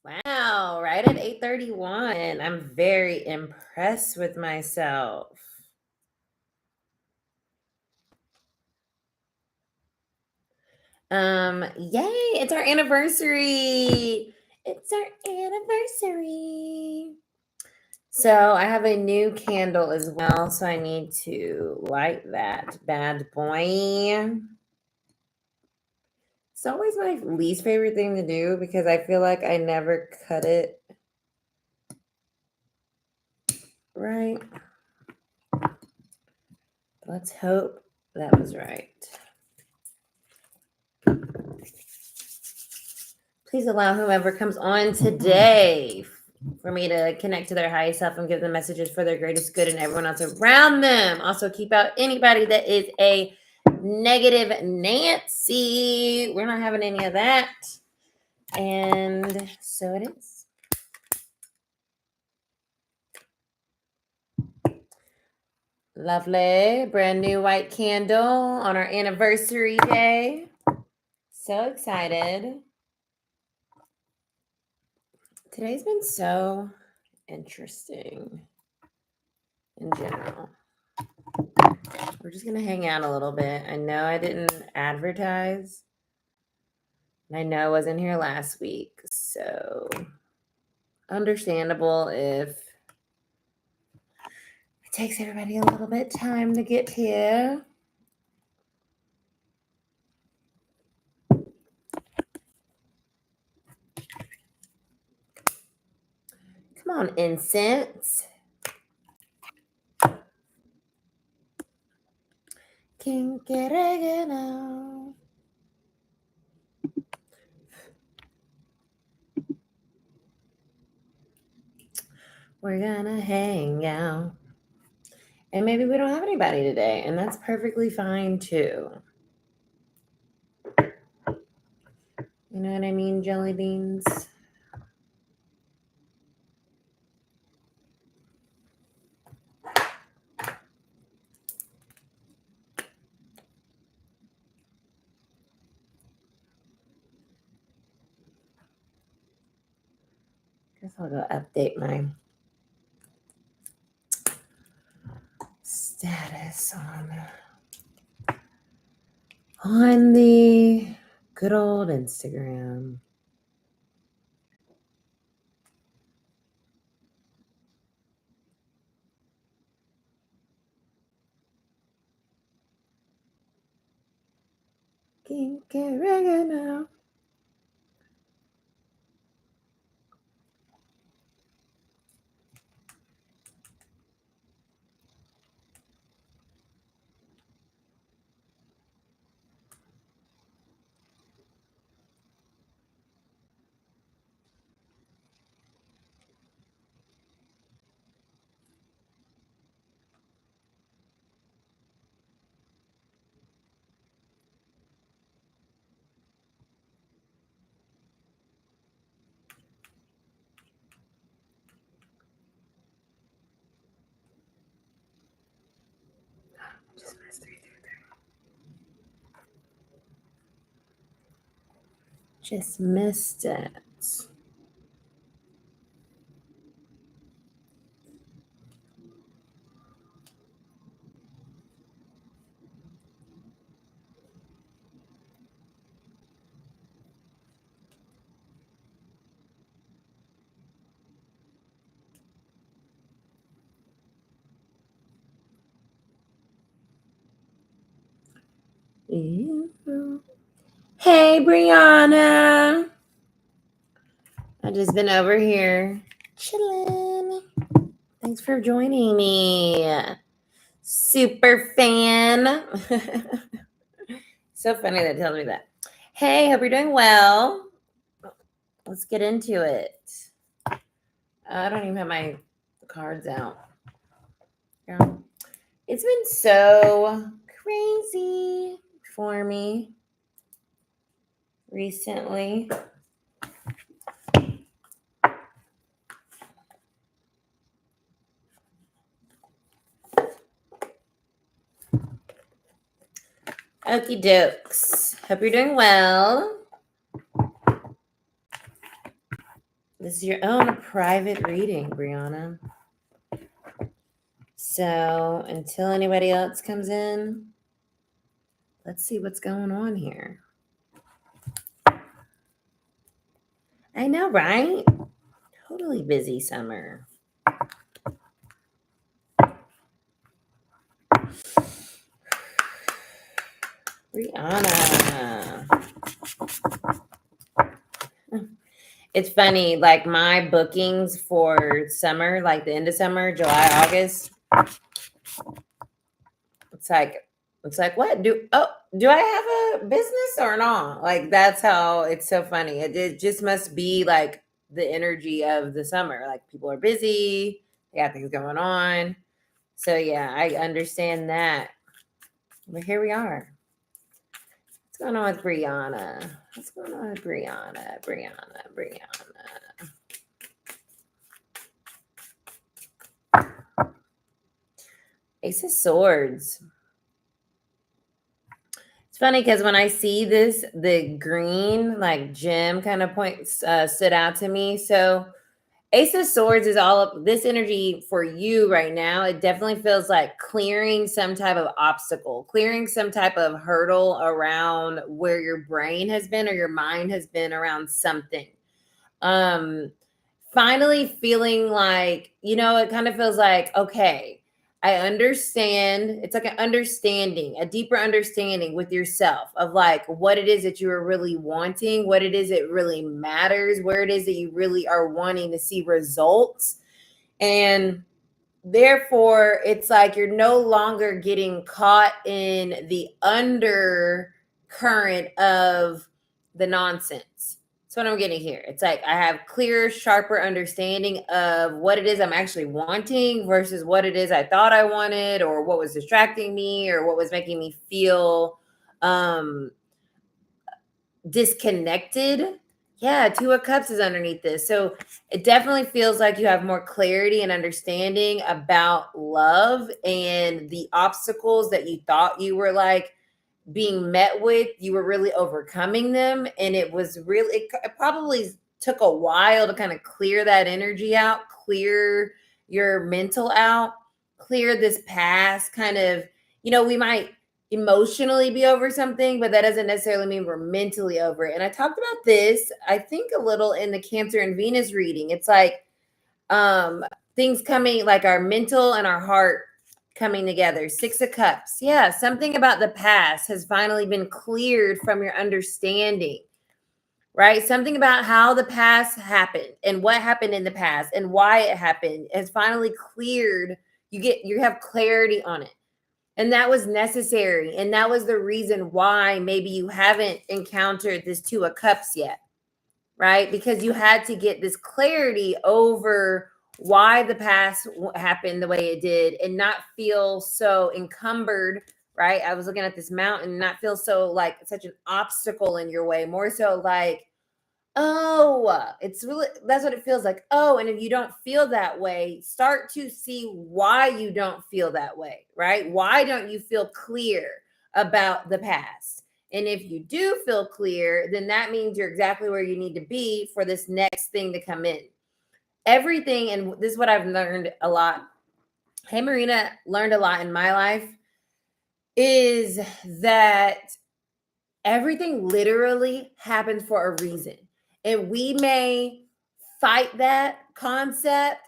Wow, right at 8:31. I'm very impressed with myself. Yay, it's our anniversary. It's our anniversary. So I have a new candle as well, so I need to light that bad boy. It's always my least favorite thing to do because I feel like I never cut it right. Let's hope that was right. Please allow whomever comes on today for me to connect to their highest self and give them messages for their greatest good and everyone else around them. Also, keep out anybody that is a negative Nancy. We're not having any of that. And so it is. Lovely. Brand new white candle on our anniversary day. So excited. Today's been so interesting in general. We're just going to hang out a little bit. I know I didn't advertise. And I know I wasn't here last week. So understandable if it takes everybody a little bit time to get here. Come on, incense. Kinkeregano. We're gonna hang out. And maybe we don't have anybody today, and that's perfectly fine too. You know what I mean, jelly beans? Guess I'll go update my status on the good old Instagram. Kinkeregano. Just missed 333. Just missed it. Hey, Brianna. I've just been over here chilling. Thanks for joining me. Super fan. So funny that tells me that. Hey, hope you're doing well. Let's get into it. I don't even have my cards out. Yeah. It's been so crazy for me recently. Okie dokes. Hope you're doing well. This is your own private reading, Brianna. So until anybody else comes in, let's see what's going on here. I know, right? Totally busy summer. Brianna. It's funny, like my bookings for summer, like the end of summer, July, August. It's like what? Do I have a business or not? Like that's how it's so funny. It just must be like the energy of the summer. Like people are busy, they got things going on. So yeah, I understand that. But here we are. What's going on with Brianna? What's going on with Brianna? Ace of Swords. It's funny because when I see this, the green like gem kind of points stood out to me. So Ace of Swords is all of this energy for you right now. It definitely feels like clearing some type of obstacle, clearing some type of hurdle around where your brain has been or your mind has been around something. Finally feeling like, it kind of feels like, okay, I understand. It's like an understanding, a deeper understanding with yourself of like what it is that you are really wanting, what it is that really matters, where it is that you really are wanting to see results. And therefore, it's like you're no longer getting caught in the undercurrent of the nonsense. That's what I'm getting here. It's like I have clearer, sharper understanding of what it is I'm actually wanting versus what it is I thought I wanted, or what was distracting me, or what was making me feel disconnected. Yeah, Two of Cups is underneath this. So it definitely feels like you have more clarity and understanding about love, and the obstacles that you thought you were like being met with, you were really overcoming them. And it was really, it probably took a while to kind of clear that energy out, clear your mental out, clear this past kind of, we might emotionally be over something, but that doesn't necessarily mean we're mentally over it. And I talked about this, I think, a little in the Cancer and Venus reading. It's like things coming, like our mental and our heart coming together. Six of Cups. Yeah, something about the past has finally been cleared from your understanding, right? Something about how the past happened and what happened in the past and why it happened has finally cleared. You have clarity on it. And that was necessary. And that was the reason why maybe you haven't encountered this Two of Cups yet, right? Because you had to get this clarity over why the past happened the way it did and not feel so encumbered, right? I was looking at this mountain, not feel so like such an obstacle in your way, more so like, oh, it's really, that's what it feels like. Oh, and if you don't feel that way, start to see why you don't feel that way, right? Why don't you feel clear about the past? And if you do feel clear, then that means you're exactly where you need to be for this next thing to come in. Everything, and this is what I've learned a lot. Hey, Marina, learned a lot in my life is that everything literally happens for a reason. And we may fight that concept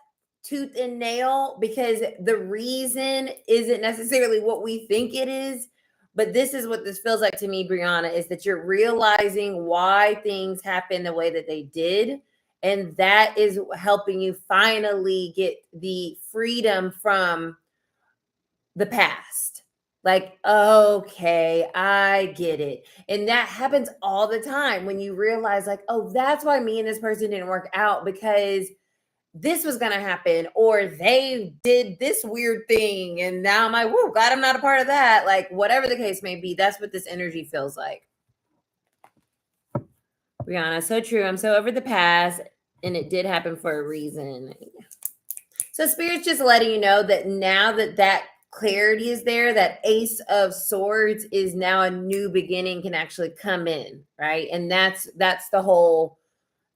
tooth and nail because the reason isn't necessarily what we think it is. But this is what this feels like to me, Brianna, is that you're realizing why things happen the way that they did. And that is helping you finally get the freedom from the past. Like, okay, I get it. And that happens all the time when you realize, like, oh, that's why me and this person didn't work out, because this was going to happen, or they did this weird thing. And now I'm like, whoa, glad I'm not a part of that. Like, whatever the case may be, that's what this energy feels like. Brianna, so true. I'm so over the past, and it did happen for a reason. So Spirit's just letting you know that now that clarity is there, that Ace of Swords is now a new beginning can actually come in, right? And that's the whole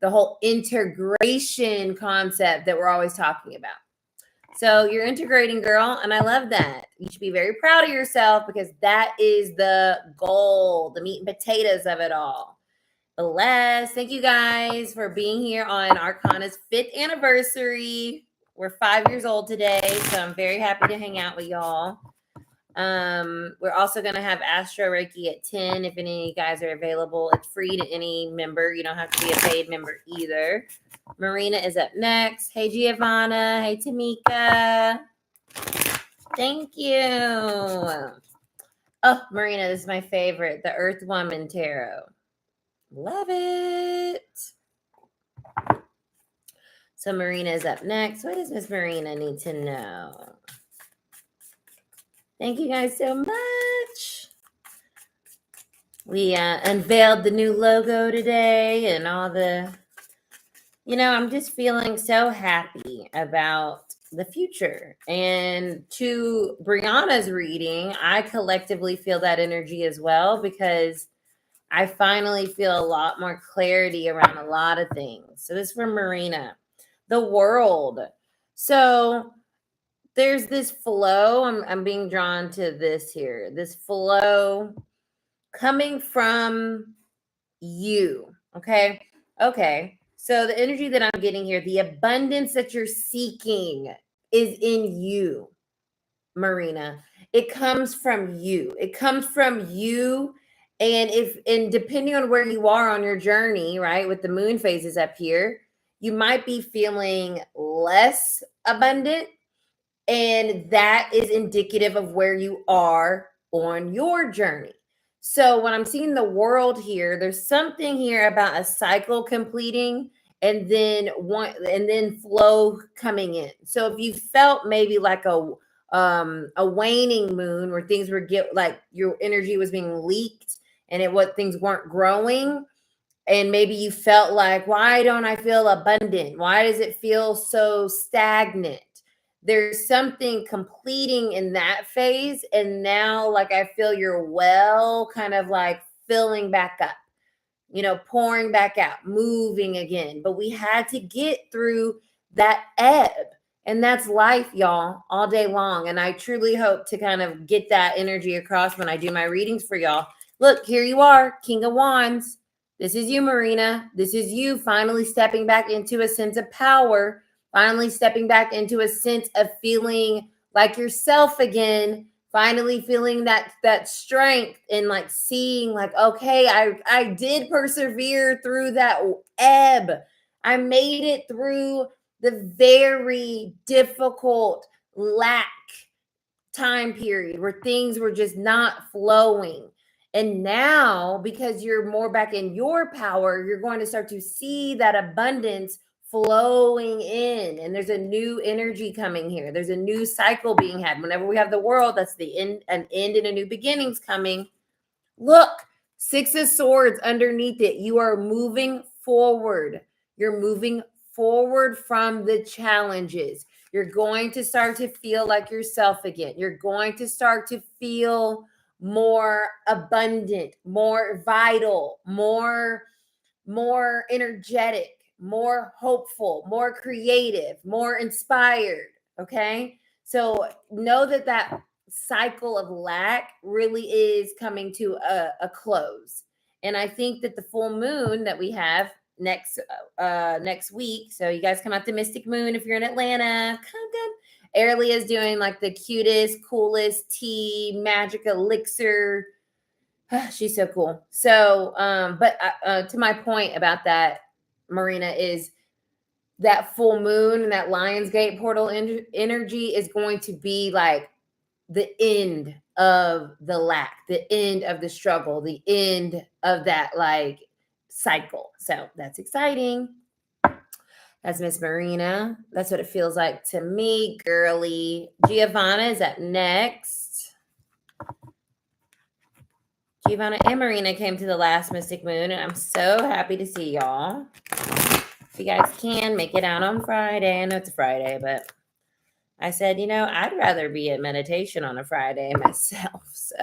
the whole integration concept that we're always talking about. So you're integrating, girl, and I love that. You should be very proud of yourself because that is the goal, the meat and potatoes of it all. Bless. Thank you guys for being here on Arcana's 5th anniversary. We're 5 years old today, so I'm very happy to hang out with y'all. We're also going to have Astro Reiki at 10 if any of you guys are available. It's free to any member. You don't have to be a paid member either. Marina is up next. Hey, Giovanna. Hey, Tamika. Thank you. Oh, Marina, this is my favorite. The Earth Woman Tarot. Love it. So Marina is up next. What does Miss Marina need to know? Thank you guys so much. We unveiled the new logo today and all the, I'm just feeling so happy about the future. And to Brianna's reading, I collectively feel that energy as well because I finally feel a lot more clarity around a lot of things. So this is for Marina. The world. So there's this flow. I'm being drawn to this here. This flow coming from you. Okay. So the energy that I'm getting here, the abundance that you're seeking is in you, Marina. It comes from you. It comes from you. And depending on where you are on your journey, right, with the moon phases up here, you might be feeling less abundant. And that is indicative of where you are on your journey. So when I'm seeing the world here, there's something here about a cycle completing and then flow coming in. So if you felt maybe like a waning moon where things were like your energy was being leaked and things weren't growing, and maybe you felt like, why don't I feel abundant? Why does it feel so stagnant? There's something completing in that phase. And now, like, I feel your well kind of like filling back up, pouring back out, moving again. But we had to get through that ebb. And that's life, y'all, all day long. And I truly hope to kind of get that energy across when I do my readings for y'all. Look, here you are, King of Wands. This is you, Marina. This is you finally stepping back into a sense of power, finally stepping back into a sense of feeling like yourself again, finally feeling that strength and like seeing like, okay, I did persevere through that ebb. I made it through the very difficult lack time period where things were just not flowing. And now, because you're more back in your power, you're going to start to see that abundance flowing in. And there's a new energy coming here. There's a new cycle being had. Whenever we have the world, that's the end, an end and a new beginnings coming. Look, 6 of Swords underneath it. You are moving forward. You're moving forward from the challenges. You're going to start to feel like yourself again. You're going to start to feel more abundant, more vital, more energetic, more hopeful, more creative, more inspired. Okay. So know that cycle of lack really is coming to a close. And I think that the full moon that we have next week. So you guys come out the Mystic Moon if you're in Atlanta. Come. Airly is doing like the cutest, coolest tea, magic elixir. She's so cool. So, but to my point about that, Marina, is that full moon and that Lionsgate portal energy is going to be like the end of the lack, the end of the struggle, the end of that like cycle. So that's exciting. That's Miss Marina. That's what it feels like to me, girly. Giovanna is up next. Giovanna and Marina came to the last Mystic Moon, and I'm so happy to see y'all. If you guys can, make it out on Friday. I know it's a Friday, but I said, I'd rather be at meditation on a Friday myself. So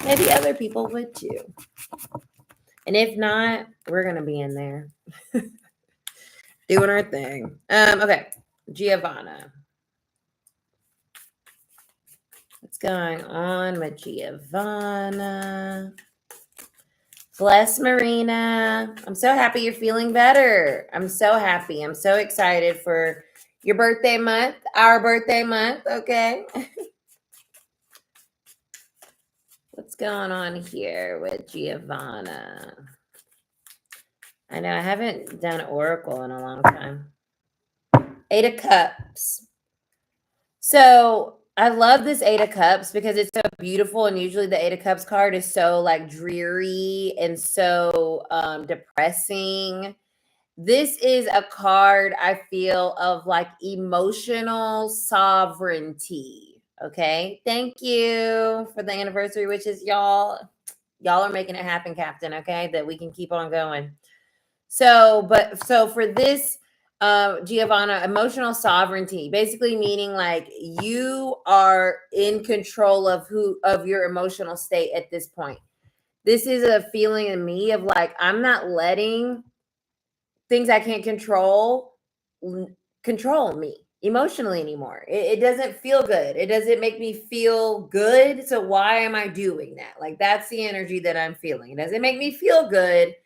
maybe other people would too. And if not, we're going to be in there. Doing her thing. Okay. Giovanna. What's going on with Giovanna? Bless Marina. I'm so happy you're feeling better. I'm so happy. I'm so excited for your birthday month, our birthday month. Okay. What's going on here with Giovanna? I know I haven't done Oracle in a long time. 8 of Cups. So I love this 8 of Cups because it's so beautiful. And usually the 8 of Cups card is so like dreary and so depressing. This is a card I feel of like emotional sovereignty. Okay. Thank you for the anniversary wishes, y'all. Y'all are making it happen, Captain. Okay. That we can keep on going. So for this, Giovanna, emotional sovereignty, basically meaning like you are in control of your emotional state at this point. This is a feeling in me of like, I'm not letting things I can't control me emotionally anymore. It doesn't feel good. It doesn't make me feel good. So why am I doing that? Like, that's the energy that I'm feeling. It doesn't make me feel good.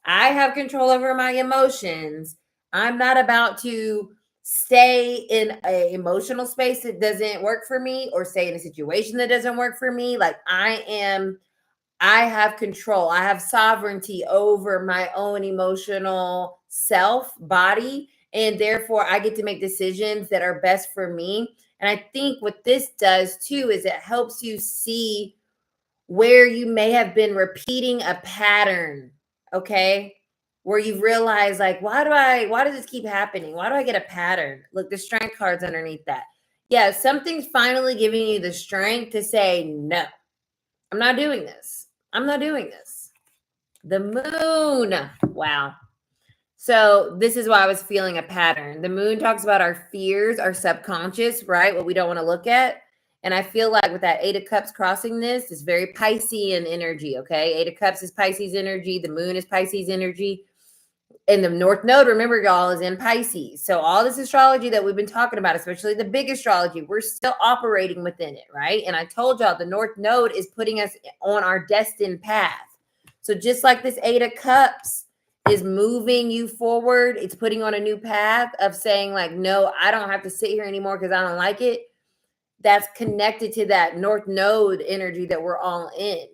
I have control over my emotions. I'm not about to stay in an emotional space that doesn't work for me or stay in a situation that doesn't work for me. Like, I have control. I have sovereignty over my own emotional self, body, and therefore I get to make decisions that are best for me. And I think what this does too is it helps you see where you may have been repeating a pattern, okay? Where you realize like, why does this keep happening? Why do I get a pattern? Look, the strength card's underneath that. Yeah, something's finally giving you the strength to say, no, I'm not doing this. I'm not doing this. The moon. Wow. So this is why I was feeling a pattern. The moon talks about our fears, our subconscious, right? What we don't want to look at. And I feel like with that 8 of Cups crossing this, it's very Piscean energy, okay? 8 of Cups is Pisces energy. The moon is Pisces energy. And the North Node, remember, y'all, is in Pisces. So all this astrology that we've been talking about, especially the big astrology, we're still operating within it, right? And I told y'all the North Node is putting us on our destined path. So just like this 8 of Cups is moving you forward, it's putting on a new path of saying like, no, I don't have to sit here anymore because I don't like it. That's connected to that North Node energy that we're all in.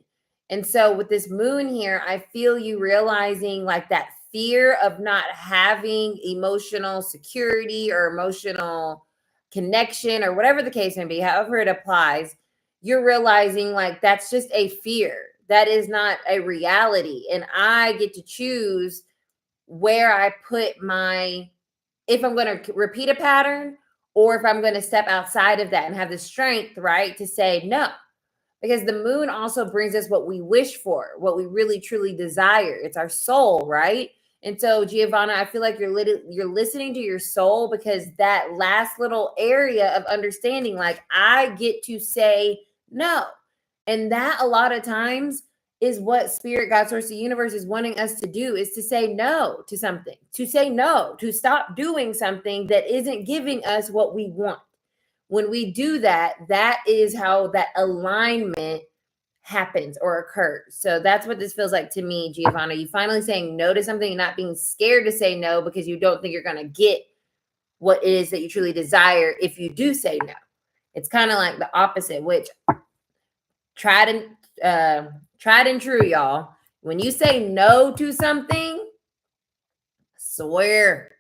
And so with this moon here, I feel you realizing like that fear of not having emotional security or emotional connection or whatever the case may be, however it applies, you're realizing like that's just a fear. That is not a reality. And I get to choose where I put if I'm going to repeat a pattern or if I'm going to step outside of that and have the strength, right, to say no. Because the moon also brings us what we wish for, what we really truly desire. It's our soul, right? And so, Giovanna, I feel like you're listening to your soul because that last little area of understanding, like, I get to say no. And that a lot of times is what Spirit, God, Source, the universe is wanting us to do, is to say no to something, to say no, to stop doing something that isn't giving us what we want. When we do that, that is how that alignment happens or occurs. So that's what this feels like to me, Giovanna. You finally saying no to something and not being scared to say no because you don't think you're going to get what it is that you truly desire if you do say no. It's kind of like the opposite, which tried and true, y'all. When you say no to something, swear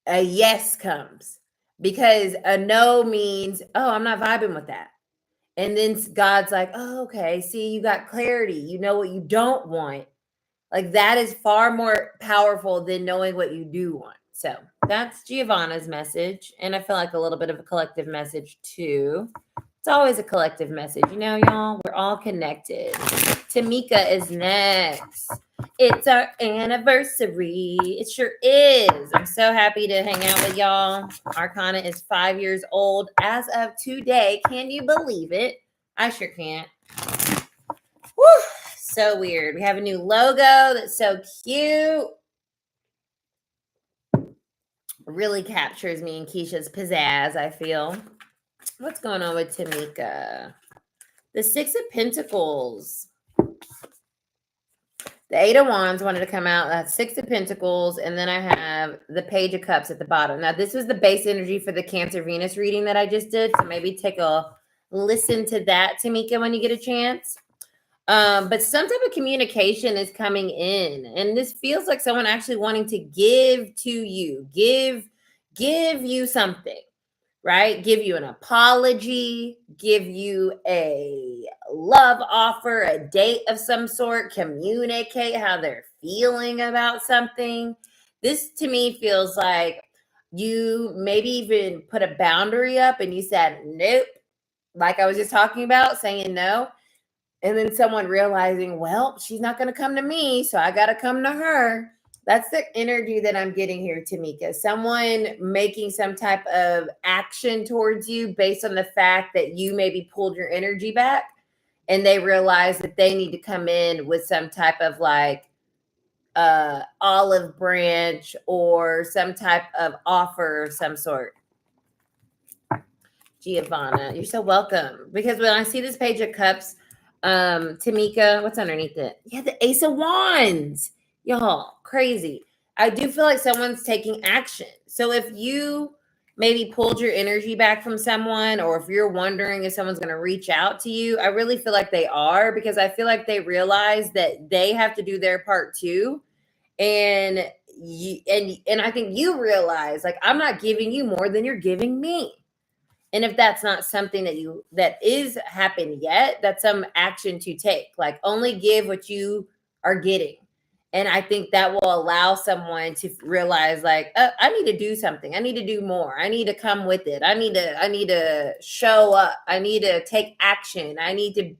a yes comes, because a no means, oh, I'm not vibing with that. And then God's like, oh, okay, see, you got clarity. You know what you don't want. Like, that is far more powerful than knowing what you do want. So that's Giovanna's message. And I feel like a little bit of a collective message too. It's always a collective message. You know, y'all, we're all connected. Tamika is next. It's our anniversary. It sure is. I'm so happy to hang out with y'all. Arcana is 5 years old as of today. Can you believe it? I sure can't. Woo! So weird. We have a new logo that's so cute. really captures me in Keisha's pizzazz, I feel. What's going on with Tamika? The Six of Pentacles. The Eight of Wands wanted to come out. That's Six of Pentacles. And then I have the Page of Cups at the bottom. Now, this was the base energy for the Cancer Venus reading that I just did. So maybe take a listen to that, Tamika, when you get a chance. But some type of communication is coming in. And this feels like someone actually wanting to give to you, give you something, right? Give you an apology, give you a love offer, a date of some sort, communicate how they're feeling about something. This to me feels like you maybe even put a boundary up and you said, nope, like I was just talking about, saying no. And then someone realizing, well, she's not going to come to me, so I got to come to her. That's the energy that I'm getting here, Tamika. Someone making some type of action towards you based on the fact that you maybe pulled your energy back, and they realize that they need to come in with some type of like olive branch or some type of offer of some sort. Giovanna, you're so welcome. Because when I see this Page of Cups, Tamika, what's underneath it? Yeah, the Ace of Wands. Y'all, crazy. I do feel like someone's taking action. So if you maybe pulled your energy back from someone, or if you're wondering if someone's going to reach out to you, I really feel like they are, because I feel like they realize that they have to do their part too. And I think you realize, like, I'm not giving you more than you're giving me. And if that's not something that is happened yet, that's some action to take. Like, only give what you are getting. And I think that will allow someone to realize, like, oh, I need to do something. I need to do more. I need to come with it. I need to show up. I need to take action. I need to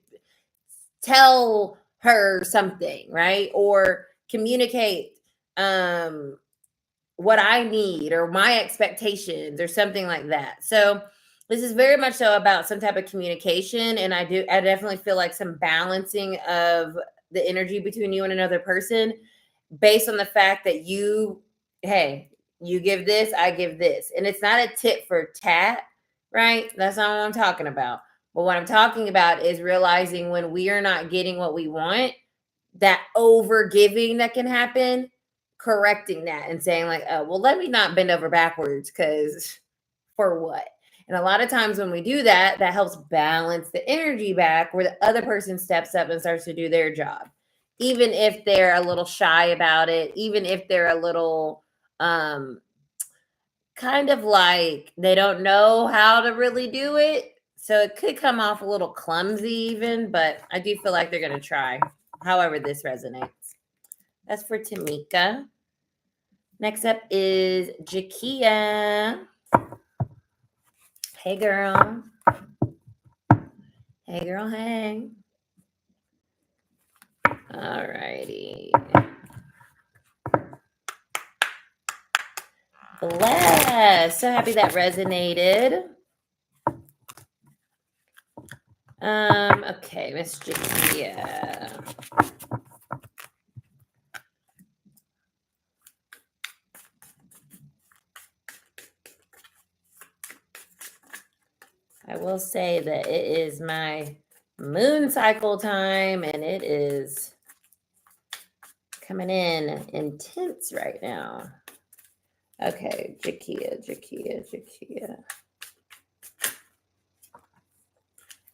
tell her something, right? Or communicate what I need or my expectations or something like that. So this is very much so about some type of communication. And I definitely feel like some balancing of the energy between you and another person based on the fact that hey, you give this, I give this. And it's not a tit for tat, right? That's not what I'm talking about. But what I'm talking about is realizing when we are not getting what we want, that over giving that can happen, correcting that and saying, like, oh, well, let me not bend over backwards, because for what? And a lot of times when we do that, that helps balance the energy back, where the other person steps up and starts to do their job. Even if they're a little shy about it, even if they're a little kind of like they don't know how to really do it. So it could come off a little clumsy even, but I do feel like they're going to try, however this resonates. That's for Tamika. Next up is Jakia. Hey, girl. Hey, girl. Hey. All righty. Bless. So happy that resonated. Okay, Miss Jakia. I will say that it is my moon cycle time, and it is coming in intense right now. Okay, Jakia.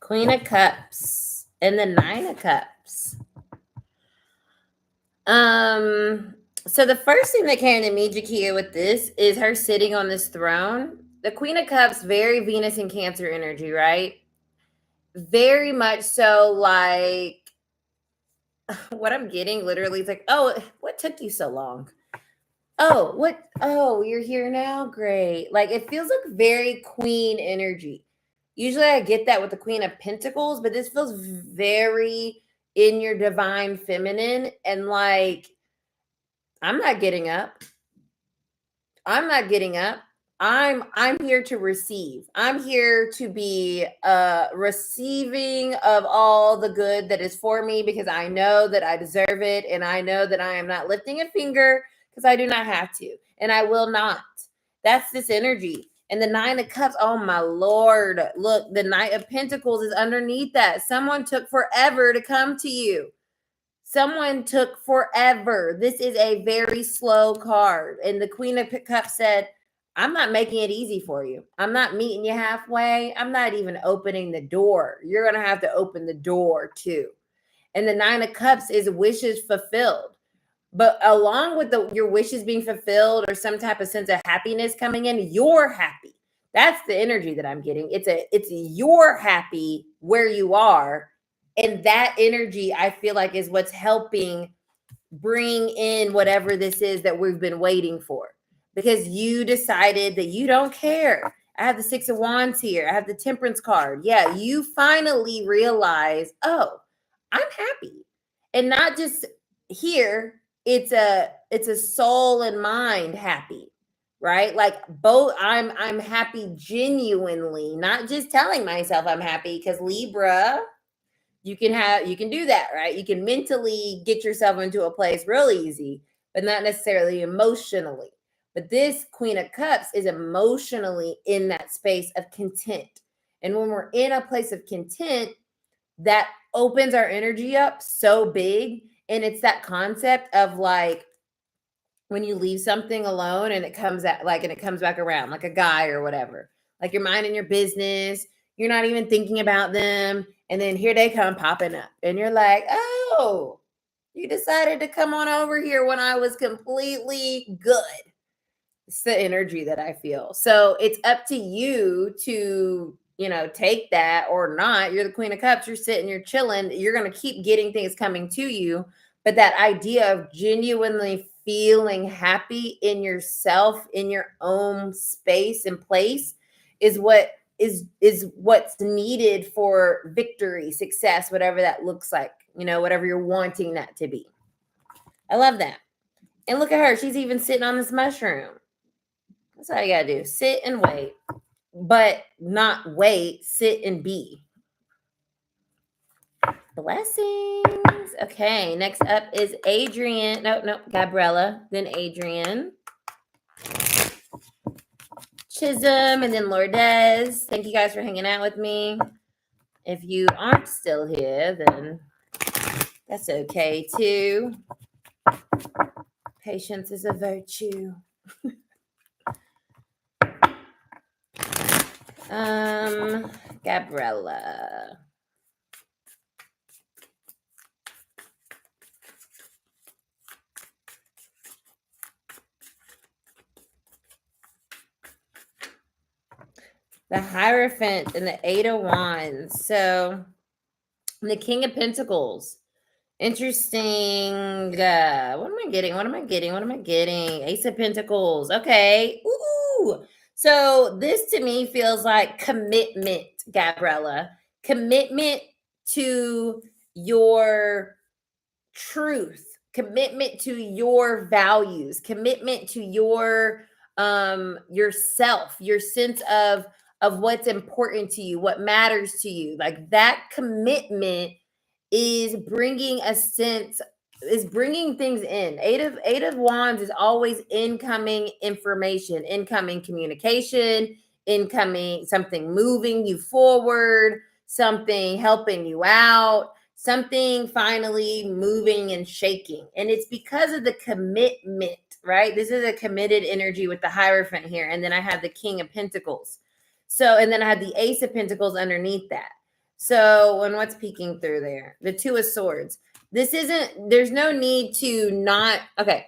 Queen of Cups and the Nine of Cups. So the first thing that came to me, Jakia, with this is her sitting on this throne. The Queen of Cups, very Venus and Cancer energy, right? Very much so, like, what I'm getting literally is like, oh, what took you so long? Oh, what? Oh, you're here now? Great. Like, it feels like very queen energy. Usually I get that with the Queen of Pentacles, but this feels very in your divine feminine, and like, I'm not getting up. I'm here to receive. I'm here to be receiving of all the good that is for me, because I know that I deserve it, and I know that I am not lifting a finger because I do not have to, and I will not. That's this energy. And the Nine of Cups, oh my Lord. Look, the Knight of Pentacles is underneath that. Someone took forever to come to you. Someone took forever. This is a very slow card. And the Queen of Cups said, I'm not making it easy for you. I'm not meeting you halfway. I'm not even opening the door. You're going to have to open the door too. And the Nine of Cups is wishes fulfilled. But along with your wishes being fulfilled or some type of sense of happiness coming in, you're happy. That's the energy that I'm getting. It's you're happy where you are. And that energy, I feel like, is what's helping bring in whatever this is that we've been waiting for. Because you decided that you don't care. I have the Six of Wands here. I have the Temperance card. Yeah, you finally realize, oh, I'm happy. And not just here, it's a soul and mind happy, right? Like both, I'm happy genuinely, not just telling myself I'm happy, because Libra, you can do that, right? You can mentally get yourself into a place real easy, but not necessarily emotionally. But this Queen of Cups is emotionally in that space of content. And when we're in a place of content, that opens our energy up so big. And it's that concept of like when you leave something alone and it comes back around, like a guy or whatever, like you're minding your business, you're not even thinking about them. And then here they come popping up and you're like, oh, you decided to come on over here when I was completely good. It's the energy that I feel. So it's up to you to, take that or not. You're the Queen of Cups. You're sitting, you're chilling. You're going to keep getting things coming to you. But that idea of genuinely feeling happy in yourself, in your own space and place is what is what's needed for victory, success, whatever that looks like, whatever you're wanting that to be. I love that. And look at her. She's even sitting on this mushroom. That's all you got to do. Sit and wait. But not wait, sit and be. Blessings. Okay, next up is Adrian. No, Gabriella, then Adrian. Chisholm, and then Lourdes. Thank you guys for hanging out with me. If you aren't still here, then that's okay too. Patience is a virtue. Gabriella. The Hierophant and the Eight of Wands. So the King of Pentacles. Interesting. What am I getting? Ace of Pentacles. Okay. Ooh. So this to me feels like commitment, Gabriella. Commitment to your truth, commitment to your values, commitment to your yourself, your sense of what's important to you, what matters to you. Like that commitment is bringing things in. Eight of Wands is always incoming information, incoming communication, incoming something moving you forward, something helping you out, something finally moving and shaking. And it's because of the commitment, right? This is a committed energy with the Hierophant here. And then I have the King of Pentacles. So, and then I have the Ace of Pentacles underneath that. So, and what's peeking through there? The Two of Swords. There's no need to not, okay.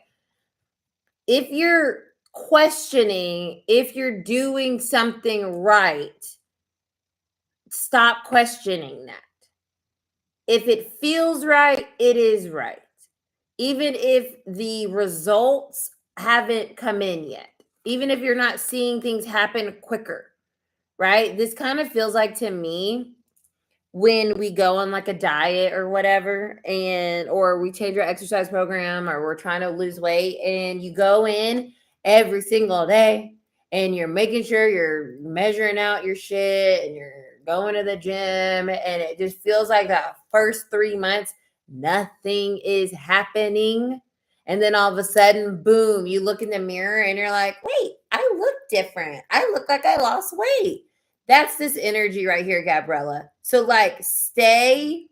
If you're questioning, if you're doing something right, stop questioning that. If it feels right, it is right. Even if the results haven't come in yet, even if you're not seeing things happen quicker, right? This kind of feels like to me when we go on like a diet or whatever, or we change our exercise program, or we're trying to lose weight, and you go in every single day and you're making sure you're measuring out your shit and you're going to the gym, and it just feels like that first 3 months, nothing is happening. And then all of a sudden, boom, you look in the mirror and you're like, wait, I look different. I look like I lost weight. That's this energy right here, Gabriella. So like stay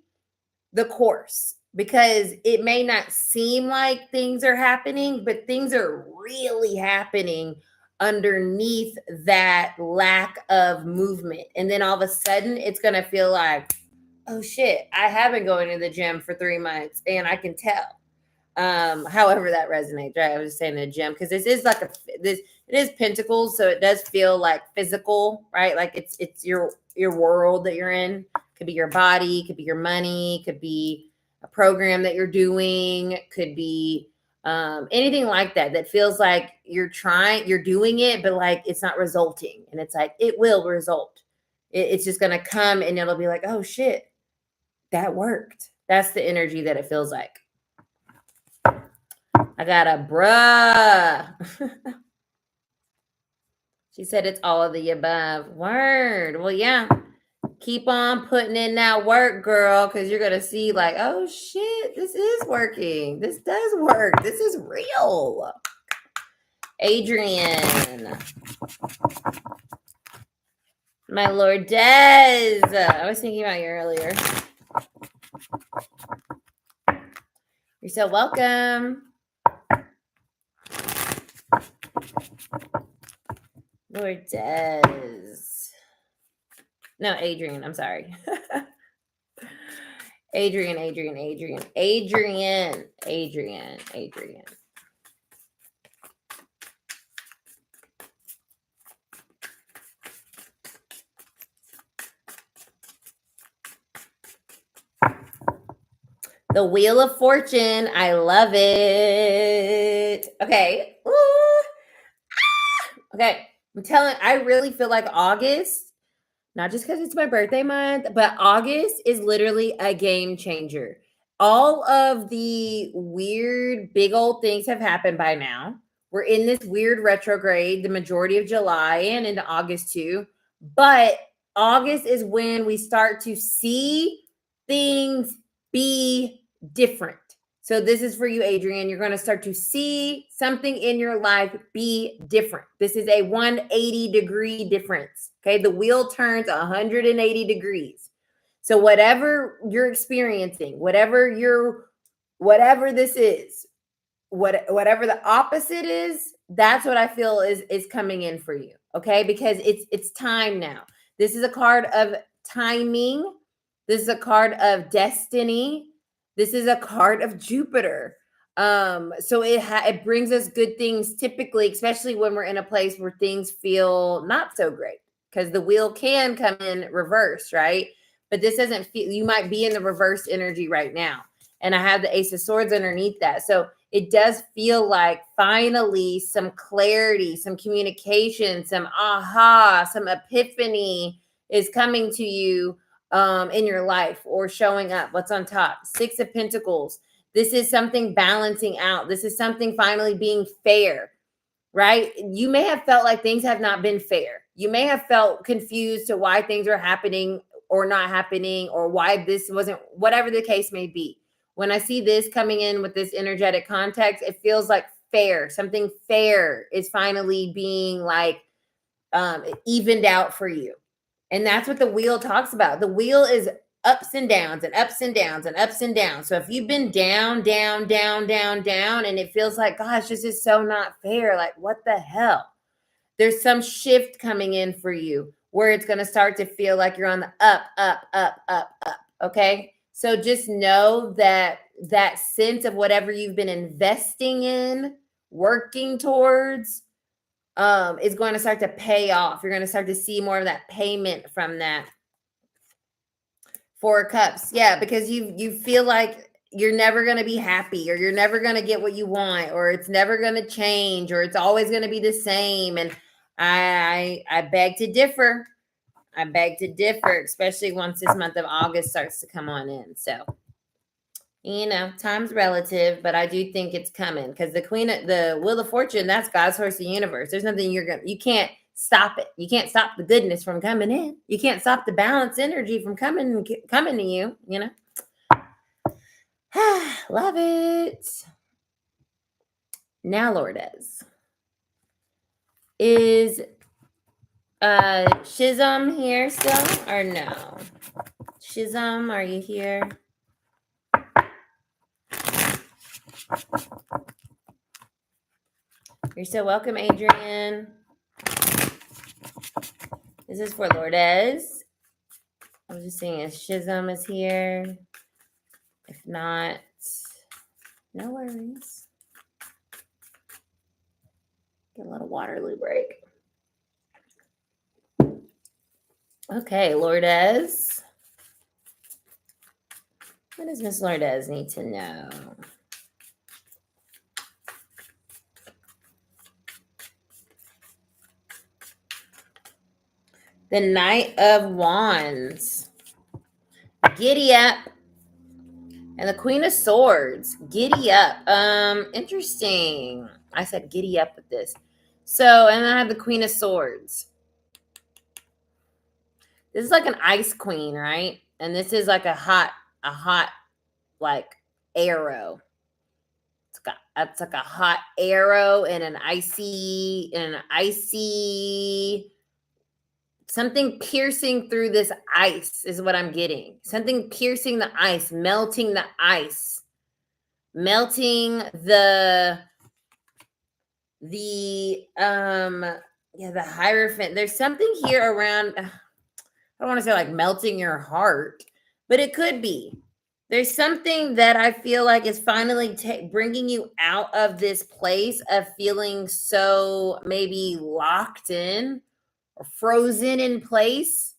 the course, because it may not seem like things are happening, but things are really happening underneath that lack of movement. And then all of a sudden it's going to feel like, oh shit, I have been going to the gym for 3 months and I can tell. However that resonates, right? I was just saying the gym, because this is like it is pentacles, so it does feel like physical, right? Like it's your world that you're in. Could be your body, could be your money, could be a program that you're doing, could be anything like that feels like you're doing it, but like it's not resulting. And it's like, it will result. It's just gonna come and it'll be like, oh shit, that worked. That's the energy that it feels like. I got a bruh. She said it's all of the above. Word. Well, yeah. Keep on putting in that work, girl, because you're going to see like, oh, shit, this is working. This does work. This is real. Adrian. My Lord Des. I was thinking about you earlier. You're so welcome. Lord Des. No, Adrian. I'm sorry. Adrian. The Wheel of Fortune. I love it. Okay. Ooh. Ah. Okay. I really feel like August, not just because it's my birthday month, but August is literally a game changer. All of the weird, big old things have happened by now. We're in this weird retrograde the majority of July and into August too. But August is when we start to see things be different. So this is for you, Adrian. You're going to start to see something in your life be different. This is a 180-degree difference. Okay. The wheel turns 180 degrees. So whatever you're experiencing, whatever this is, whatever the opposite is, that's what I feel is coming in for you. Okay. Because it's time now. This is a card of timing. This is a card of destiny. This is a card of Jupiter. So it brings us good things typically, especially when we're in a place where things feel not so great, because the wheel can come in reverse, right? But this doesn't feel, you might be in the reverse energy right now. And I have the Ace of Swords underneath that. So it does feel like finally some clarity, some communication, some aha, some epiphany is coming to you in your life or showing up. What's on top? 6 of Pentacles. This is something balancing out. This is something finally being fair, right? You may have felt like things have not been fair. You may have felt confused to why things are happening or not happening, or why this wasn't, whatever the case may be. When I see this coming in with this energetic context, it feels like fair. Something fair is finally being like evened out for you. And that's what the wheel talks about. The wheel is ups and downs and ups and downs and ups and downs. So if you've been down, and it feels like, gosh, this is so not fair. Like, what the hell? There's some shift coming in for you where it's going to start to feel like you're on the up. Okay. So just know that that sense of whatever you've been investing in, working towards, is going to start to pay off. You're going to start to see more of that payment from that. 4 of Cups. Yeah, because you feel like you're never going to be happy, or you're never going to get what you want, or it's never going to change, or it's always going to be the same. And I beg to differ. I beg to differ, especially once this month of August starts to come on in. So, time's relative, but I do think it's coming, because the Wheel of Fortune, that's God's horse of the universe. There's nothing you can't stop it. You can't stop the goodness from coming in. You can't stop the balance energy from coming to you, Love it. Now, Lourdes, Is Shizam here still or no? Shizam, are you here? You're so welcome, Adrian. This is for Lourdes. I'm just seeing if Shizam is here. If not, no worries. Get a little Waterloo break. Okay, Lourdes. What does Miss Lourdes need to know? The Knight of Wands. Giddy up. And the Queen of Swords. Giddy up. Interesting. I said giddy up with this. So, and then I have the Queen of Swords. This is like an ice queen, right? And this is like a hot, like arrow. It's like a hot arrow and an icy, something piercing through this ice is what I'm getting. Something piercing the ice, melting the ice, melting the Hierophant. There's something here around, I don't want to say like melting your heart, but it could be. There's something that I feel like is finally bringing you out of this place of feeling so maybe locked in or frozen in place.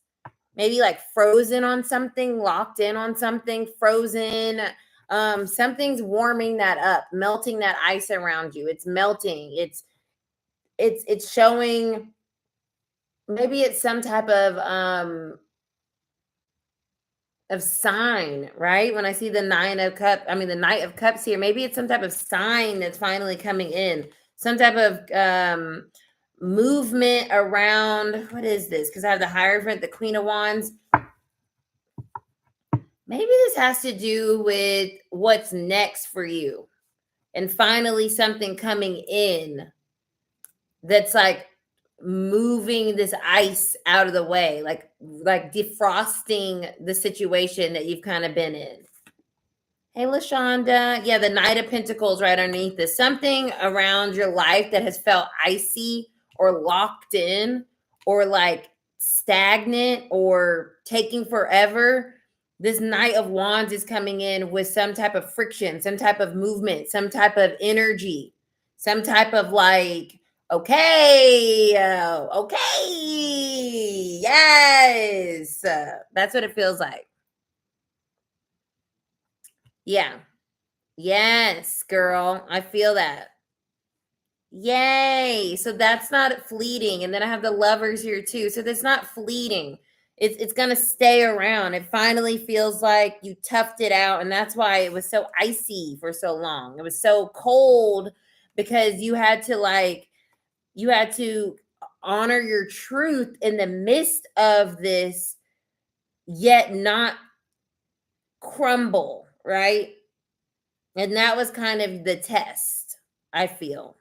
Maybe like frozen on something, locked in on something, frozen. Something's warming that up, melting that ice around you. It's melting. It's showing. Maybe it's some type of sign, right? When I see the Nine of Cups, I mean the Knight of Cups here, maybe it's some type of sign that's finally coming in, some type of movement around. What is this? Because I have the Hierophant, the Queen of Wands. Maybe this has to do with what's next for you, and finally something coming in that's like moving this ice out of the way, like defrosting the situation that you've kind of been in. Hey, LaShonda. Yeah, the Knight of Pentacles right underneath this. Something around your life that has felt icy or locked in or like stagnant or taking forever. This Knight of Wands is coming in with some type of friction, some type of movement, some type of energy, some type of like, okay, yes. That's what it feels like. Yeah. Yes, girl. I feel that. Yay. So that's not fleeting. And then I have the Lovers here too. So that's not fleeting. It's going to stay around. It finally feels like you toughed it out. And that's why it was so icy for so long. It was so cold because you had to honor your truth in the midst of this, yet not crumble, right? And that was kind of the test, I feel.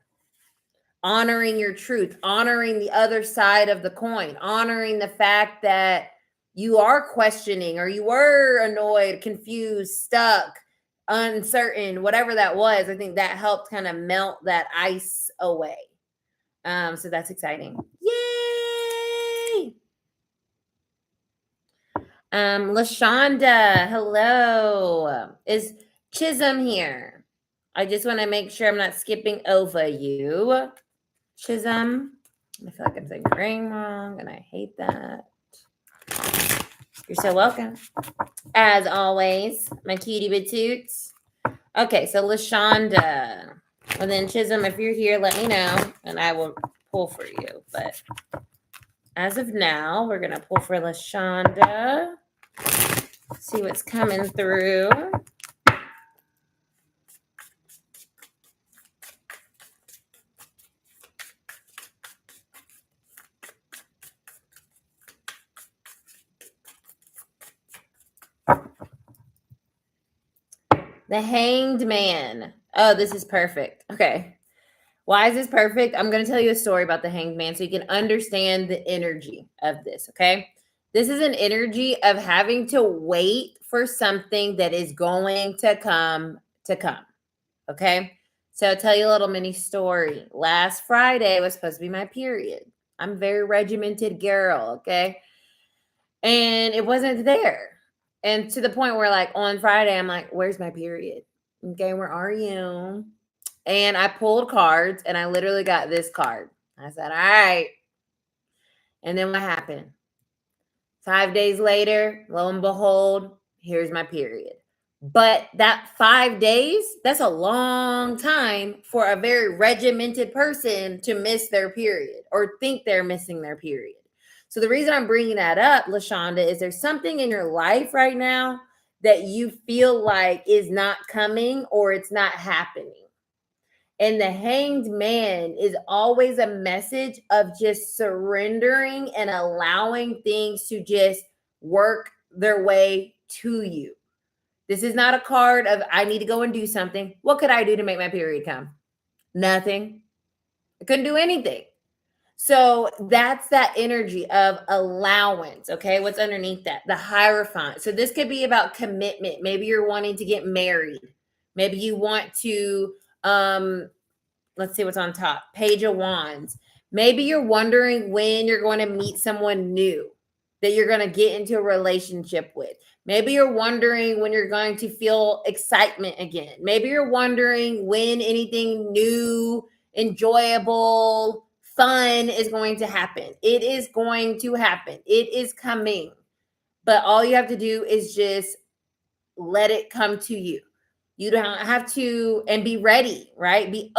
Honoring your truth, honoring the other side of the coin, honoring the fact that you are questioning or you were annoyed, confused, stuck, uncertain, whatever that was. I think that helped kind of melt that ice away. So that's exciting. Yay! LaShonda, hello. Is Chisholm here? I just want to make sure I'm not skipping over you. Chisholm. I feel like I'm saying your name wrong, and I hate that. You're so welcome. As always, my cutie batoots. Okay, so LaShonda. And then Chisholm, if you're here, let me know, and I will pull for you. But as of now, we're going to pull for LaShonda. See what's coming through. The Hanged Man. Oh, this is perfect. Okay. Why is this perfect? I'm going to tell you a story about the Hanged Man so you can understand the energy of this, okay? This is an energy of having to wait for something that is going to come, okay? So I'll tell you a little mini story. Last Friday was supposed to be my period. I'm a very regimented girl, okay? And it wasn't there. And to the point where, like, on Friday, I'm like, where's my period? Okay, where are you? And I pulled cards and I literally got this card. I said, all right. And then what happened? 5 days later, lo and behold, here's my period. But that 5 days, that's a long time for a very regimented person to miss their period or think they're missing their period. So the reason I'm bringing that up, LaShonda, is there's something in your life right now that you feel like is not coming or it's not happening. And the Hanged Man is always a message of just surrendering and allowing things to just work their way to you. This is not a card of, I need to go and do something. What could I do to make my period come? Nothing. I couldn't do anything. So that's that energy of allowance. Okay. What's underneath that? The Hierophant. So this could be about commitment. Maybe you're wanting to get married. Maybe you want to, let's see what's on top. Page of Wands. Maybe you're wondering when you're going to meet someone new that you're going to get into a relationship with. Maybe you're wondering when you're going to feel excitement again. Maybe you're wondering when anything new, enjoyable, fun is going to happen. It is going to happen. It is coming. But all you have to do is just let it come to you. You don't have to, and be ready, right? Be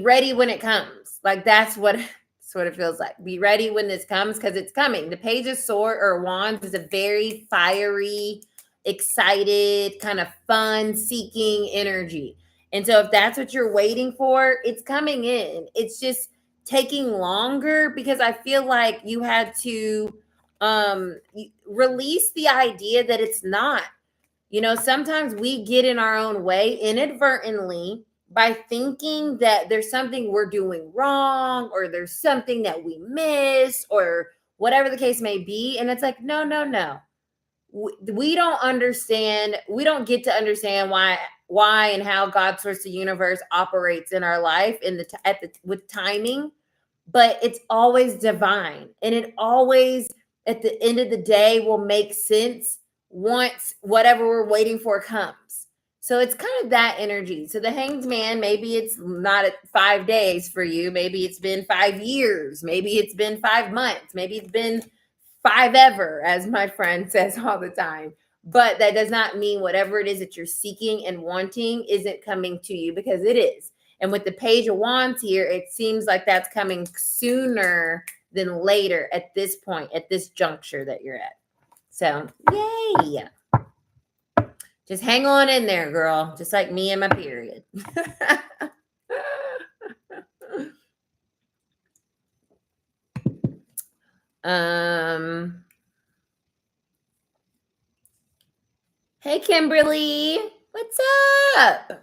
ready when it comes. Like that's what it feels like. Be ready when this comes because it's coming. The Page of Sword or Wands is a very fiery, excited, kind of fun seeking energy. And so if that's what you're waiting for, it's coming in. It's just taking longer because I feel like you had to release the idea that it's not. You know, sometimes we get in our own way inadvertently by thinking that there's something we're doing wrong or there's something that we miss or whatever the case may be. And it's like, no. We don't understand. We don't get to understand why and how God source the universe operates in our life with timing, but it's always divine. And it always, at the end of the day, will make sense once whatever we're waiting for comes. So it's kind of that energy. So the Hanged Man, maybe it's not 5 days for you. Maybe it's been 5 years. Maybe it's been 5 months. Maybe it's been 5 ever, as my friend says all the time. But that does not mean whatever it is that you're seeking and wanting isn't coming to you, because it is. And with the Page of Wands here, it seems like that's coming sooner than later at this point, at this juncture that you're at. So, yay. Just hang on in there, girl. Just like me and my period. Hey, Kimberly. What's up?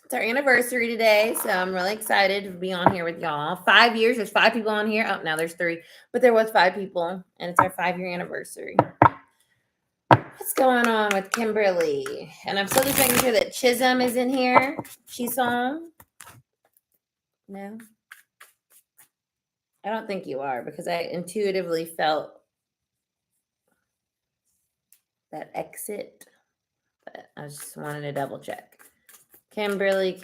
It's our anniversary today, so I'm really excited to be on here with y'all. 5 years. There's 5 people on here. Oh, now there's 3, but there was 5 people, and it's our 5-year anniversary. What's going on with Kimberly? And I'm still just making sure that Chisholm is in here. She's on. No, I don't think you are, because I intuitively felt that exit, but I just wanted to double check. Kimberly.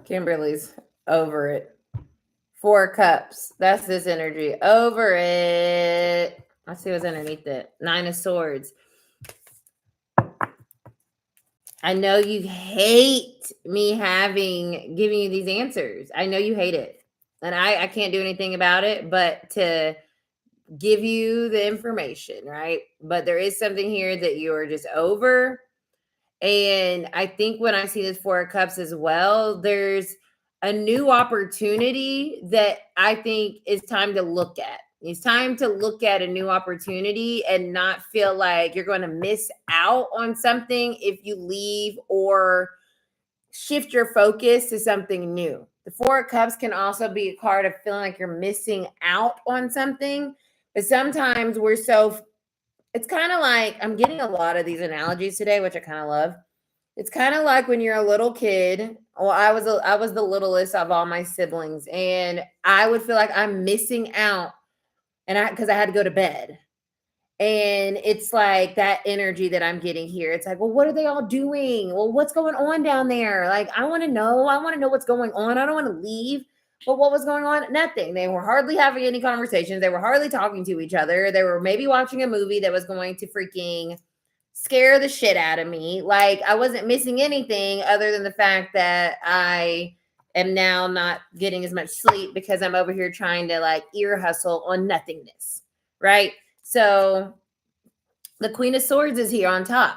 Kimberly's over it. 4 cups. That's this energy. Over it. Let's see what's underneath it. 9 of Swords. I know you hate me giving you these answers. I know you hate it. And I can't do anything about it but to give you the information, right? But there is something here that you're just over. And I think when I see this Four of Cups as well, there's a new opportunity that I think is time to look at. It's time to look at a new opportunity and not feel like you're going to miss out on something if you leave or shift your focus to something new. The Four of Cups can also be a card of feeling like you're missing out on something. But sometimes we're so, it's kind of like, I'm getting a lot of these analogies today, which I kind of love. It's kind of like when you're a little kid. Well, I was the littlest of all my siblings, and I would feel like I'm missing out, and because I had to go to bed. And it's like that energy that I'm getting here. It's like, well, what are they all doing? Well, what's going on down there? Like, I want to know. I want to know what's going on. I don't want to leave. But what was going on? Nothing. They were hardly having any conversations. They were hardly talking to each other. They were maybe watching a movie that was going to freaking scare the shit out of me. Like, I wasn't missing anything other than the fact that I am now not getting as much sleep because I'm over here trying to like ear hustle on nothingness. Right? So the Queen of Swords is here on top.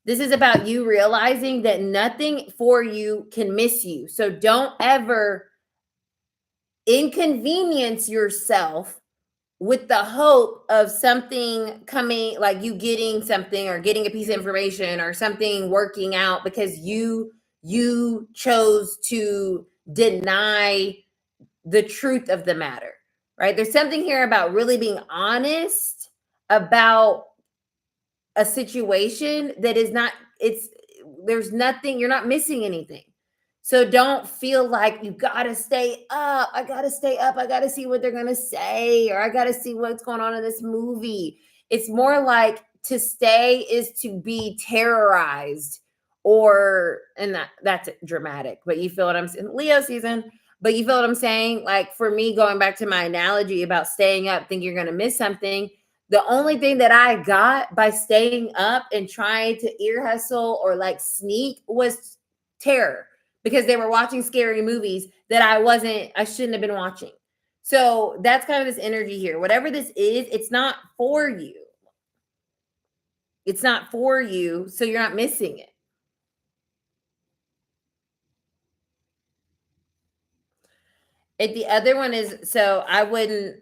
This is about you realizing that nothing for you can miss you. So don't ever inconvenience yourself with the hope of something coming, like you getting something or getting a piece of information or something working out because you chose to deny the truth of the matter, right? There's something here about really being honest about a situation that is not, there's nothing, you're not missing anything. So don't feel like you got to stay up. I got to stay up. I got to see what they're going to say, or I got to see what's going on in this movie. It's more like to stay is to be terrorized, and that's dramatic, but you feel what I'm saying? Leo season, but you feel what I'm saying? Like for me, going back to my analogy about staying up, think you're going to miss something. The only thing that I got by staying up and trying to ear hustle or like sneak was terror, because they were watching scary movies that I shouldn't have been watching. So that's kind of this energy here. Whatever this is, it's not for you. It's not for you, so you're not missing it. The other one is, so I wouldn't,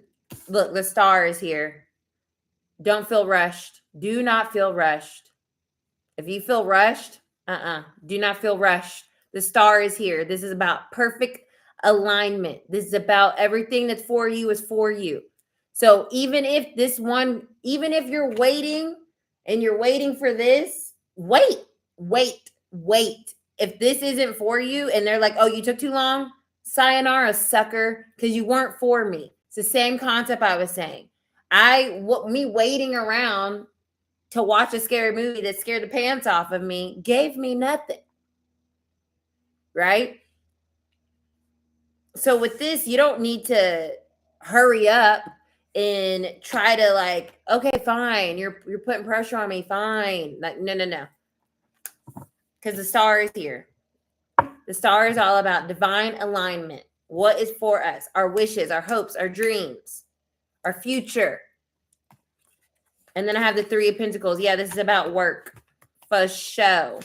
look, the star is here. Don't feel rushed. Do not feel rushed. If you feel rushed, do not feel rushed. The star is here. This is about perfect alignment. This is about everything that's for you is for you. So even if you're waiting and you're waiting for this, wait. If this isn't for you and they're like, oh, you took too long, sayonara, sucker, because you weren't for me. It's the same concept I was saying. Me waiting around to watch a scary movie that scared the pants off of me gave me nothing. Right? So with this, you don't need to hurry up and try to like, okay, fine. You're putting pressure on me. Fine. Like, no. Because the star is here. The star is all about divine alignment. What is for us? Our wishes, our hopes, our dreams, our future. And then I have the Three of Pentacles. Yeah, this is about work. For show.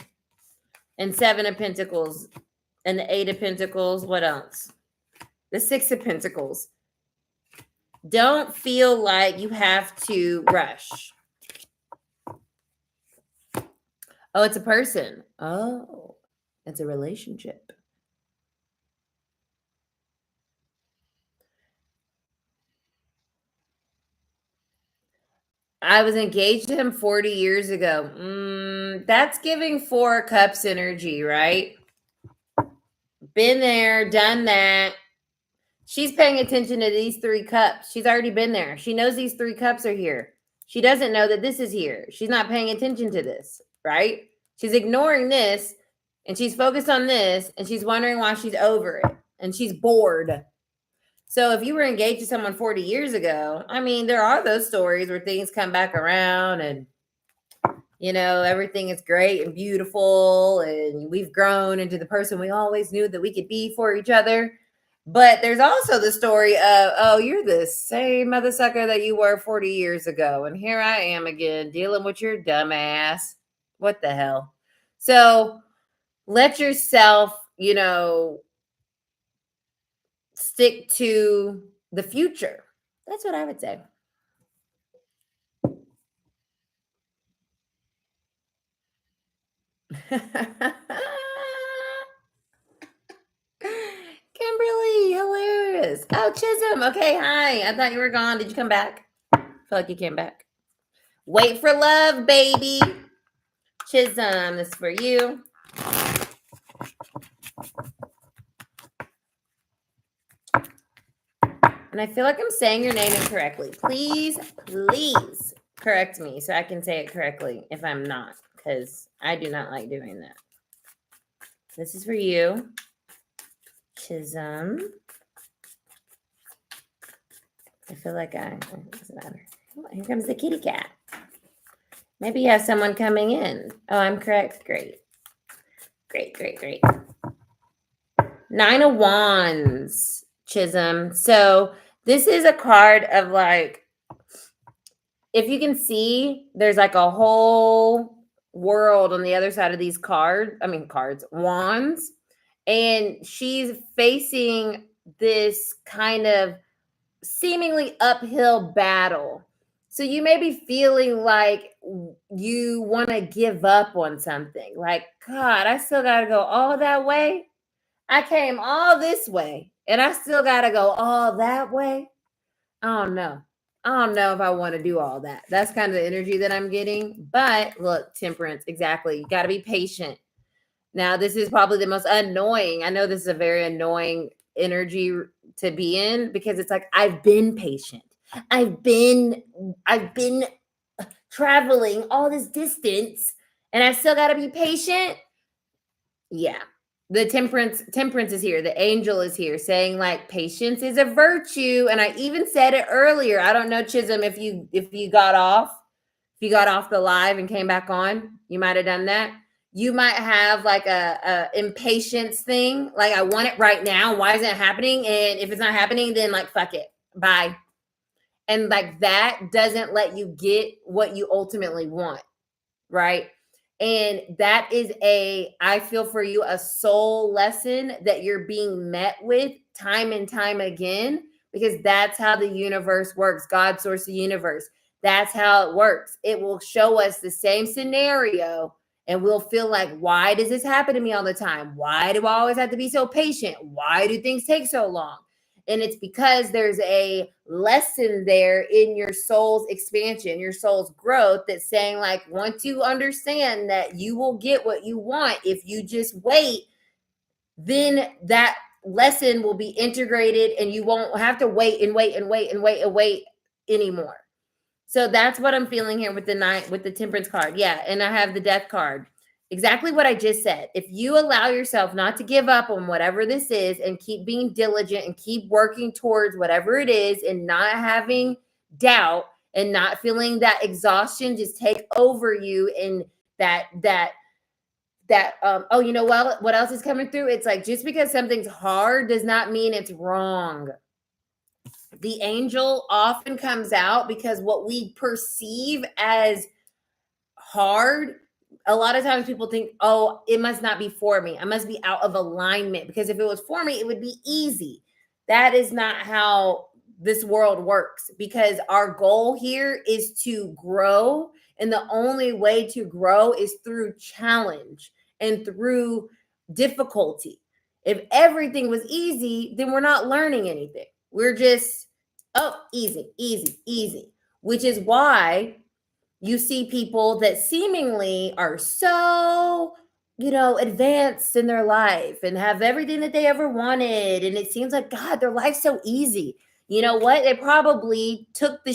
And Seven of Pentacles. And the Eight of Pentacles. What else? The Six of Pentacles. Don't feel like you have to rush. Oh, it's a person. Oh, it's a relationship. I was engaged to him 40 years ago. That's giving Four of Cups energy, right? Been there, done that. She's paying attention to these three cups. She's already been there. She knows these three cups are here. She doesn't know that this is here. She's not paying attention to this, right? She's ignoring this, and she's focused on this, and she's wondering why she's over it, and she's bored. So if you were engaged to someone 40 years ago, I mean, there are those stories where things come back around and, you know, everything is great and beautiful, and we've grown into the person we always knew that we could be for each other. But there's also the story of, oh, you're the same mother sucker that you were 40 years ago. And here I am again dealing with your dumb ass. What the hell? So let yourself, stick to the future. That's what I would say. Kimberly, hilarious. Oh, Chisholm. Okay, hi. I thought you were gone. Did you come back? I feel like you came back. Wait for love, baby. Chisholm, this is for you. And I feel like I'm saying your name incorrectly. Please correct me so I can say it correctly if I'm not, because I do not like doing that. This is for you, Chisholm. I feel like what's the matter? Oh, here comes the kitty cat. Maybe you have someone coming in. Oh, I'm correct. Great. Great. 9 of Wands, Chisholm. So this is a card of like, if you can see, there's like a whole world on the other side of these wands. And she's facing this kind of seemingly uphill battle. So you may be feeling like you want to give up on something. Like, God, I still got to go all that way. I came all this way and I still got to go all that way. I don't know if I want to do all that. That's kind of the energy that I'm getting. But look, Temperance, exactly. You got to be patient. Now, this is probably the most annoying. I know this is a very annoying energy to be in because it's like, I've been patient. I've been traveling all this distance and I still got to be patient. Yeah. The temperance is here. The angel is here saying like patience is a virtue. And I even said it earlier. I don't know, Chisholm, if you got off the live and came back on, you might have done that. You might have like a impatience thing. Like, I want it right now. Why isn't it happening? And if it's not happening, then like, fuck it. Bye. And like that doesn't let you get what you ultimately want. Right. And that is I feel for you, a soul lesson that you're being met with time and time again, because that's how the universe works. God, source the universe. That's how it works. It will show us the same scenario and we'll feel like, why does this happen to me all the time? Why do I always have to be so patient? Why do things take so long? And it's because there's a lesson there in your soul's expansion, your soul's growth, that's saying like, once you understand that you will get what you want, if you just wait, then that lesson will be integrated and you won't have to wait anymore. So that's what I'm feeling here with the Temperance card. Yeah. And I have the Death card. Exactly what I just said. If you allow yourself not to give up on whatever this is and keep being diligent and keep working towards whatever it is and not having doubt and not feeling that exhaustion just take over you, and oh, you know what else is coming through? It's like, just because something's hard does not mean it's wrong. The angel often comes out because what we perceive as hard, a lot of times people think, oh, it must not be for me. I must be out of alignment, because if it was for me, it would be easy. That is not how this world works, because our goal here is to grow. And the only way to grow is through challenge and through difficulty. If everything was easy, then we're not learning anything. We're just, oh, easy, which is why you see people that seemingly are so, advanced in their life and have everything that they ever wanted. And it seems like, God, their life's so easy. You know what? They probably took the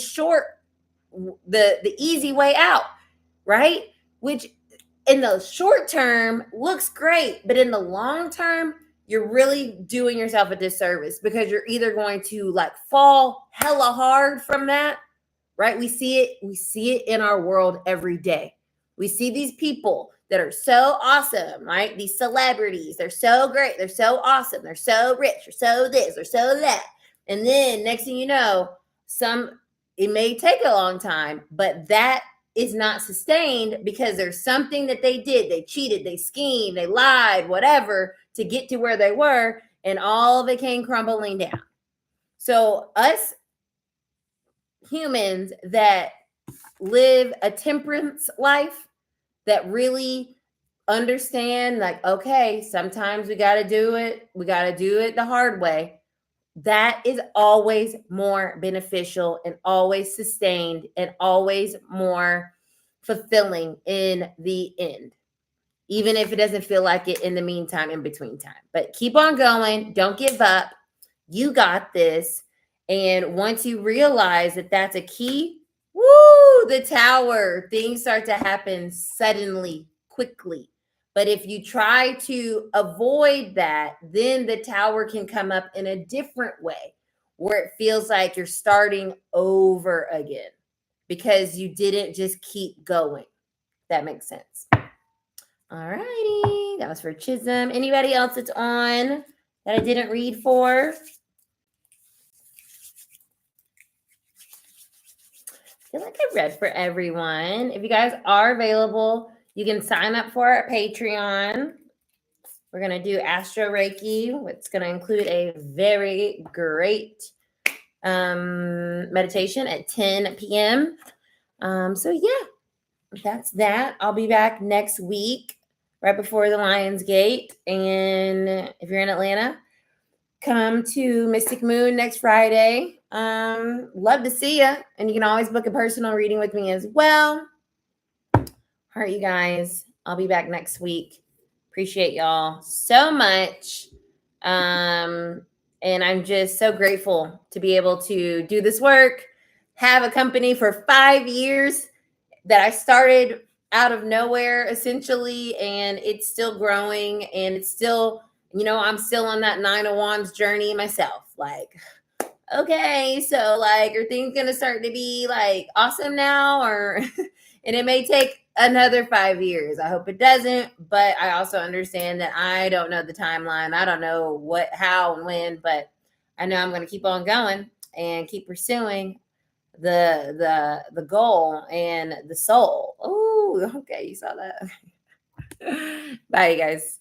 easy way out, right? Which in the short term looks great, but in the long term, you're really doing yourself a disservice, because you're either going to like fall hella hard from that, right? We see it in our world every day. We see these people that are so awesome, right? These celebrities, they're so great, they're so awesome, they're so rich, they're so this, they're so that. And then next thing you know, it may take a long time, but that is not sustained because there's something that they did. They cheated, they schemed, they lied, whatever, to get to where they were, and all of it came crumbling down. So us humans that live a temperance life, that really understand, like, okay, sometimes we got to do it. We got to do it the hard way. That is always more beneficial and always sustained and always more fulfilling in the end, even if it doesn't feel like it in the meantime, in between time. But keep on going. Don't give up. You got this. And once you realize that that's a key, woo, the tower, things start to happen suddenly, quickly. But if you try to avoid that, then the tower can come up in a different way where it feels like you're starting over again because you didn't just keep going. That makes sense. All righty. That was for Chisholm. Anybody else that's on that I didn't read for? I feel like I read for everyone. If you guys are available, you can sign up for our Patreon. We're going to do Astro Reiki, which is going to include a very great meditation at 10 p.m. So yeah, that's that. I'll be back next week, right before the Lions Gate. And if you're in Atlanta, come to Mystic Moon next Friday. Love to see you. And you can always book a personal reading with me as well. All right, you guys. I'll be back next week. Appreciate y'all so much. And I'm just so grateful to be able to do this work, have a company for 5 years that I started out of nowhere, essentially, and it's still growing, and it's still, I'm still on that 9 of Wands journey myself. Like, okay, so like, are things gonna start to be like awesome now, or and it may take another 5 years. I hope it doesn't, but I also understand that I don't know the timeline. I don't know what, how, and when, but I know I'm gonna keep on going and keep pursuing the goal and the soul. Oh, okay, you saw that. Bye, you guys.